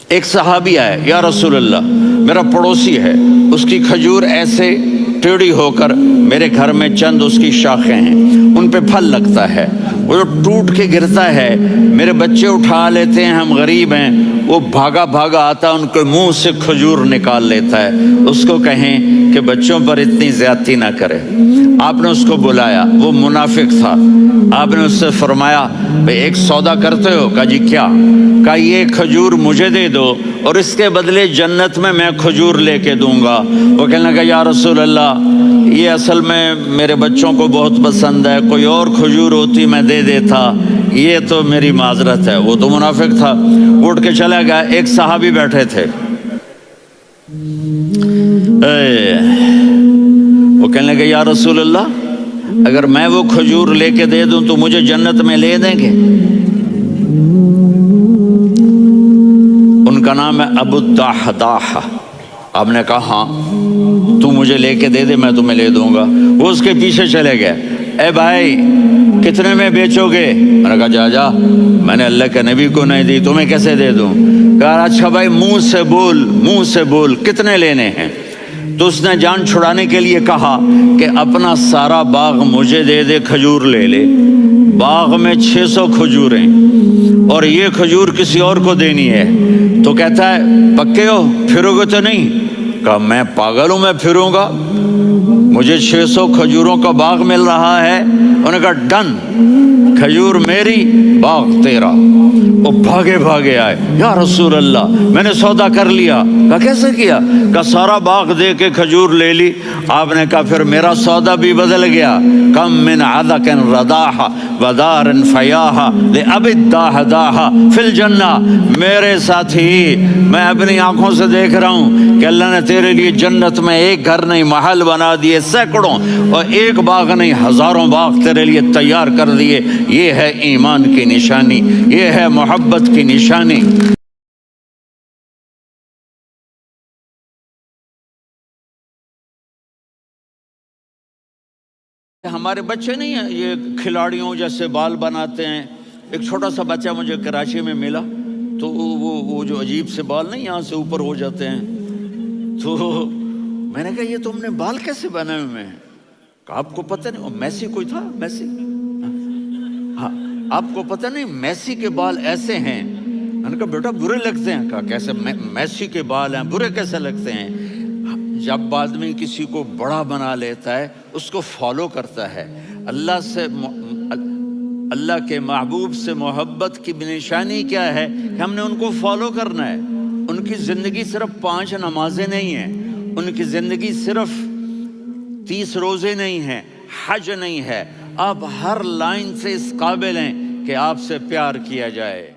ایک صحابی آئے، یا رسول اللہ میرا پڑوسی ہے، اس کی کھجور ایسے ٹیڑھی ہو کر میرے گھر میں چند اس کی شاخیں ہیں، ان پہ پھل لگتا ہے، وہ جو ٹوٹ کے گرتا ہے میرے بچے اٹھا لیتے ہیں، ہم غریب ہیں، وہ بھاگا بھاگا آتا ان کے منہ سے کھجور نکال لیتا ہے، اس کو کہیں کہ بچوں پر اتنی زیادتی نہ کرے۔ آپ نے اس کو بلایا، وہ منافق تھا، آپ نے اس سے فرمایا بھئی ایک سودا کرتے ہو؟ کہا جی کیا؟ کہا یہ کھجور مجھے دے دو اور اس کے بدلے جنت میں کھجور لے کے دوں گا۔ وہ کہنے لگا یا رسول اللہ یہ اصل میں میرے بچوں کو بہت پسند ہے، کوئی اور کھجور ہوتی میں دے دیتا، یہ تو میری معذرت ہے۔ وہ تو منافق تھا، اٹھ کے چلا گیا۔ ایک صحابی بیٹھے تھے، وہ کہنے لگے یا رسول اللہ اگر میں وہ کھجور لے کے دے دوں تو مجھے جنت میں لے دیں گے؟ ان کا نام ہے ابو الدحداح۔ آپ نے کہا ہاں تو مجھے لے کے دے دے میں تمہیں لے دوں گا۔ وہ اس کے پیچھے چلے گئے، اے بھائی کتنے میں بیچو گے؟ میں نے کہا جا جا، میں نے اللہ کے نبی کو نہیں دی، تمہیں کیسے دے دوں؟ کہا اچھا بھائی منہ سے بول کتنے لینے ہیں؟ تو اس نے جان چھڑانے کے لیے کہا کہ اپنا سارا باغ مجھے دے دے، کھجور لے لے۔ باغ میں 600 کھجوریں اور یہ کھجور کسی اور کو دینی ہے۔ تو کہتا ہے پکے ہو، پھرو گے تو نہیں؟ کہا میں پاگل ہوں، میں پھروں گا؟ مجھے 600 کھجوروں کا باغ مل رہا ہے۔ انہوں نے کہا ڈن، کھجور میری باغ تیرا۔ وہ بھاگے بھاگے آئے، یا رسول اللہ میں نے سودا کر لیا۔ کہا کیسے کیا؟ کہا سارا باغ دے کے کھجور لے لی۔ آپ نے کہا پھر میرا سودا بھی بدل گیا۔ کم من عدق رداح ودار فیاح لأبی الدحداح فی الجنہ۔ میرے ساتھی میں اپنی آنکھوں سے دیکھ رہا ہوں کہ اللہ نے تیرے لیے جنت میں ایک گھر نہیں محل بنا دیے سینکڑوں، اور ایک باغ نہیں ہزاروں باغ تیرے لیے تیار کر دیے۔ یہ ہے ایمان کی نشانی، یہ ہے محبت کی نشانی۔ ہمارے بچے نہیں ہیں یہ کھلاڑیوں جیسے بال بناتے ہیں۔ ایک چھوٹا سا بچہ مجھے کراچی میں ملا، تو وہ جو عجیب سے بال نہیں یہاں سے اوپر ہو جاتے ہیں، تو میں نے کہا یہ تم نے بال کیسے بنائے ہوئے ہیں؟ کہا آپ کو پتہ نہیں؟ وہ میسی کوئی تھا، میسی، ہاں آپ کو پتہ نہیں میسی کے بال ایسے ہیں؟ میں نے کہا بیٹا برے لگتے ہیں۔ کہا کیسے؟ میسی کے بال ہیں برے کیسے لگتے ہیں؟ جب آدمی کسی کو بڑا بنا لیتا ہے اس کو فالو کرتا ہے۔ اللہ کے محبوب سے محبت کی نشانی کیا ہے کہ ہم نے ان کو فالو کرنا ہے۔ ان کی زندگی صرف 5 نمازیں نہیں ہیں، ان کی زندگی صرف 30 روزے نہیں ہیں، حج نہیں ہے۔ آپ ہر لائن سے اس قابل ہیں کہ آپ سے پیار کیا جائے۔